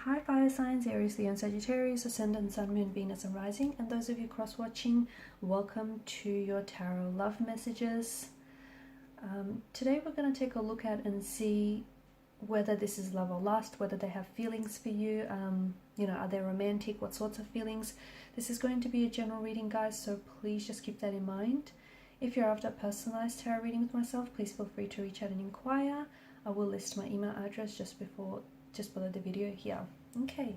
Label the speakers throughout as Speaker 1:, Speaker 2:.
Speaker 1: Hi fire signs, Aries, Leo and Sagittarius, Ascendant, Sun, Moon, Venus and Rising. And those of you cross-watching, welcome to your tarot love messages. Today we're going to take a look at and see whether this is love or lust, whether they have feelings for you, are they romantic, what sorts of feelings. This is going to be a general reading, guys, so please just keep that in mind. If you're after a personalized tarot reading with myself, please feel free to reach out and inquire. I will list my email address just below the video here. Okay,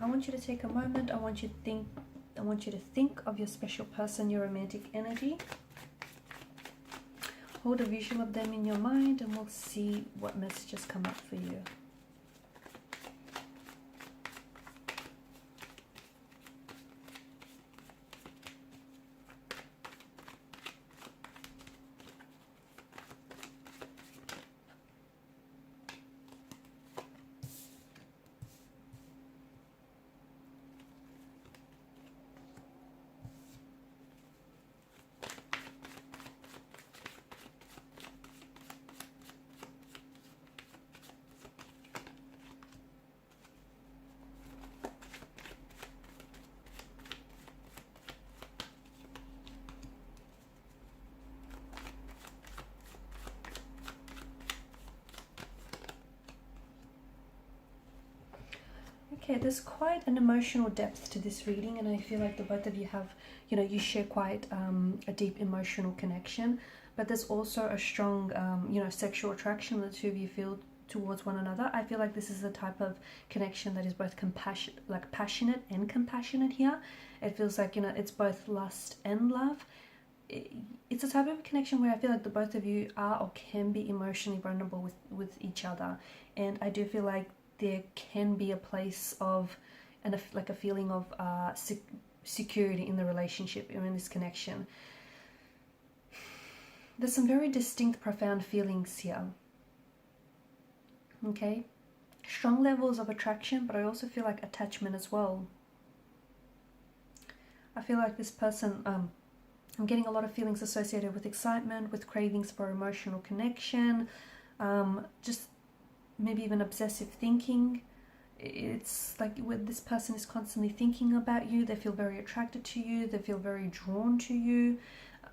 Speaker 1: I want you to take a moment. I want you to think of your special person, your romantic energy. Hold a visual of them in your mind and we'll see what messages come up for you. Okay, there's quite an emotional depth to this reading, and I feel like the both of you have, you share quite a deep emotional connection, but there's also a strong, sexual attraction the two of you feel towards one another. I feel like this is a type of connection that is both passionate and compassionate here. It feels like, it's both lust and love. It's a type of connection where I feel like the both of you are or can be emotionally vulnerable with each other, and I do feel like there can be a place of a feeling of security in the relationship, in this connection. There's some very distinct, profound feelings here. Okay, strong levels of attraction, but I also feel like attachment as well. I feel like this person, I'm getting a lot of feelings associated with excitement, with cravings for emotional connection, just maybe even obsessive thinking. It's like when this person is constantly thinking about you, they feel very attracted to you, they feel very drawn to you.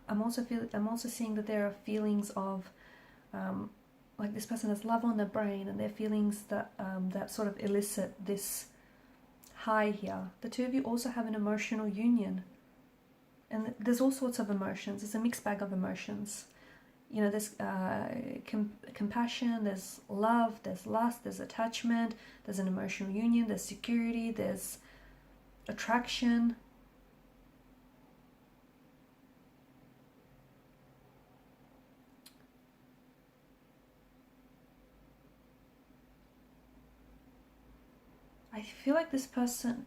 Speaker 1: I'm also seeing that there are feelings of like this person has love on their brain, and their feelings that that sort of elicit this high here. The two of you also have an emotional union, and there's all sorts of emotions. It's a mixed bag of emotions. There's compassion, there's love, there's lust, there's attachment, there's an emotional union, there's security, there's attraction. I feel like this person,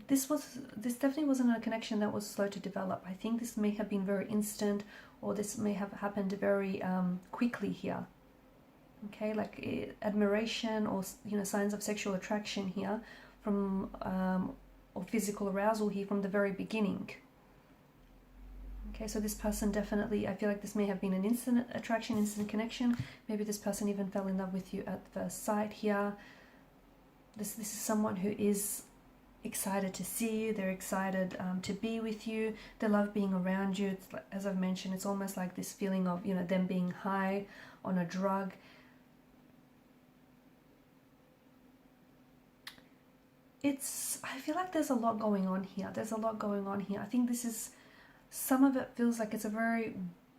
Speaker 1: this definitely wasn't a connection that was slow to develop. I think this may have been very instant, or this may have happened very quickly here. Okay, like admiration or signs of sexual attraction here from or physical arousal here from the very beginning. Okay, so this person definitely, I feel like this may have been an instant attraction, instant connection. Maybe this person even fell in love with you at first sight here. This is someone who is excited to see you, they're excited to be with you, they love being around you. It's like, as I've mentioned, it's almost like this feeling of, them being high on a drug. I feel like there's a lot going on here. I think some of it feels like it's a very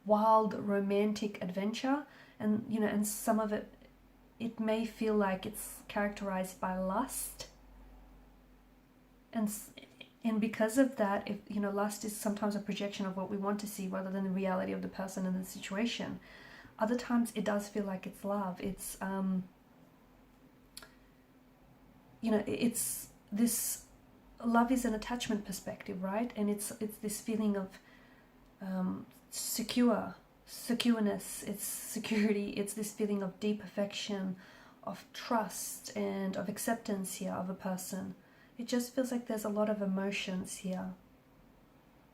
Speaker 1: wild, romantic adventure, and, and some of it may feel like it's characterized by lust. And because of that, lust is sometimes a projection of what we want to see rather than the reality of the person and the situation. Other times it does feel like it's love. It's it's this love is an attachment perspective, right? And it's this feeling of secureness, it's security, it's this feeling of deep affection, of trust and of acceptance here of a person. It just feels like there's a lot of emotions here.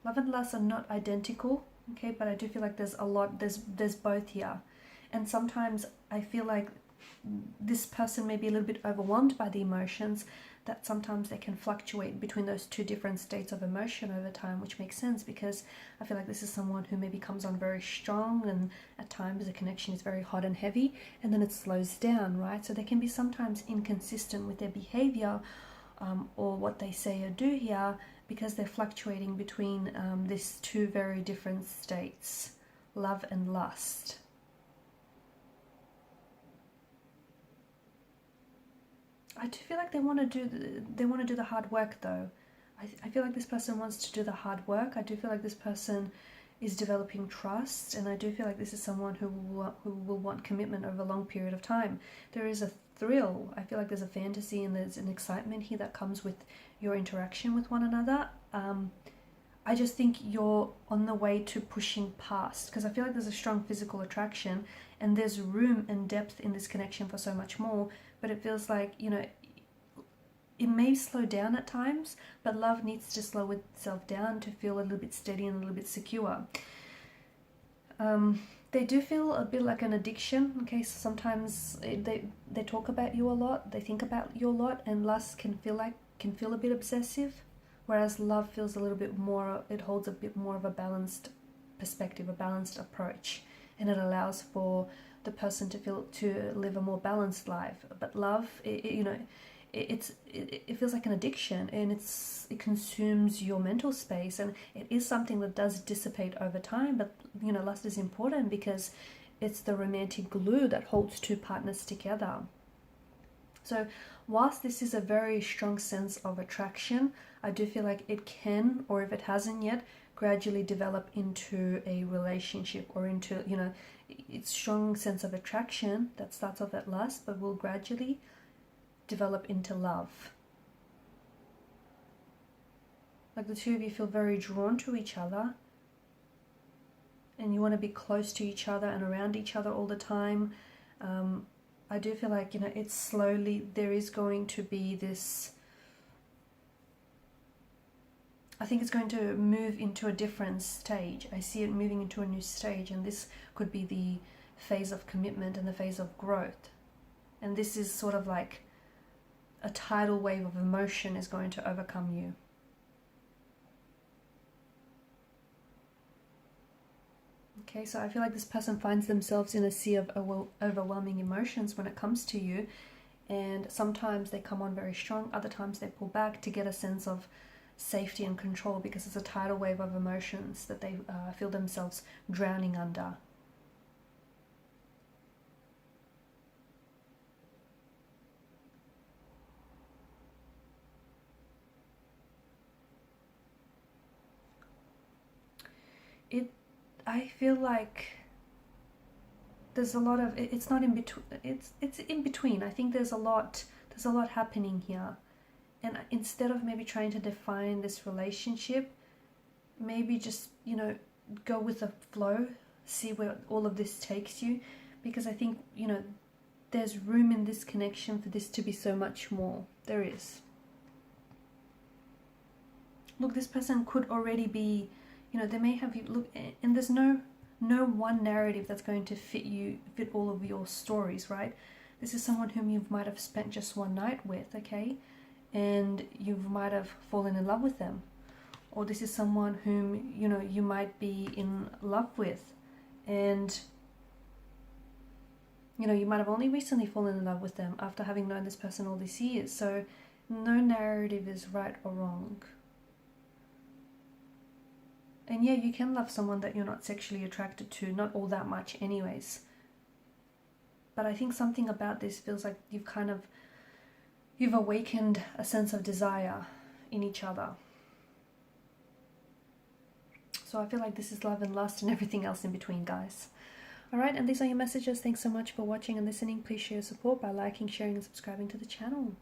Speaker 1: Love and lust are not identical, okay, but I do feel like there's a lot, there's both here. And sometimes I feel like this person may be a little bit overwhelmed by the emotions, that sometimes they can fluctuate between those two different states of emotion over time, which makes sense because I feel like this is someone who maybe comes on very strong, and at times the connection is very hot and heavy, and then it slows down, right? So they can be sometimes inconsistent with their behavior or what they say or do here, because they're fluctuating between these two very different states, love and lust. I do feel like they want to do the hard work though. I feel like this person wants to do the hard work. I do feel like this person is developing trust, and I do feel like this is someone who will want commitment over a long period of time. There is a thrill. I feel like there's a fantasy and there's an excitement here that comes with your interaction with one another. I just think you're on the way to pushing past, because I feel like there's a strong physical attraction and there's room and depth in this connection for so much more, but it feels like, you know, it may slow down at times, but love needs to slow itself down to feel a little bit steady and a little bit secure. They do feel a bit like an addiction. Okay, so sometimes they talk about you a lot, they think about you a lot, and lust can feel a bit obsessive, whereas love feels a little bit more, it holds a bit more of a balanced perspective, a balanced approach, and it allows for the person to live a more balanced life. But love, it feels like an addiction, and it consumes your mental space, and it is something that does dissipate over time. But you know, lust is important because it's the romantic glue that holds two partners together. So whilst this is a very strong sense of attraction, I do feel like it can, or if it hasn't yet, gradually develop into a relationship, or into, you know, it's strong sense of attraction that starts off at lust but will gradually develop into love. Like the two of you feel very drawn to each other, and you want to be close to each other and around each other all the time. I do feel like, you know, it's slowly, there is going to be this, I think it's going to move into a different stage. I see it moving into a new stage, and this could be the phase of commitment and the phase of growth. And this is sort of like a tidal wave of emotion is going to overcome you. Okay, so I feel like this person finds themselves in a sea of overwhelming emotions when it comes to you, and sometimes they come on very strong, other times they pull back to get a sense of safety and control, because it's a tidal wave of emotions that they feel themselves drowning under. I feel like there's a lot of, it's not in between, it's in between. I think there's a lot happening here, and instead of maybe trying to define this relationship, maybe just, you know, go with the flow, see where all of this takes you, because I think, you know, there's room in this connection for this to be so much more. There is. Look, this person could already be, you know, they may have you look, and there's no one narrative that's going to fit all of your stories, right? This is someone whom you might have spent just one night with, okay, and you might have fallen in love with them, or this is someone whom, you know, you might be in love with, and you know, you might have only recently fallen in love with them after having known this person all these years. So no narrative is right or wrong. And yeah, you can love someone that you're not sexually attracted to, not all that much anyways. But I think something about this feels like you've awakened a sense of desire in each other. So I feel like this is love and lust and everything else in between, guys. Alright, and these are your messages. Thanks so much for watching and listening. Please show your support by liking, sharing and subscribing to the channel.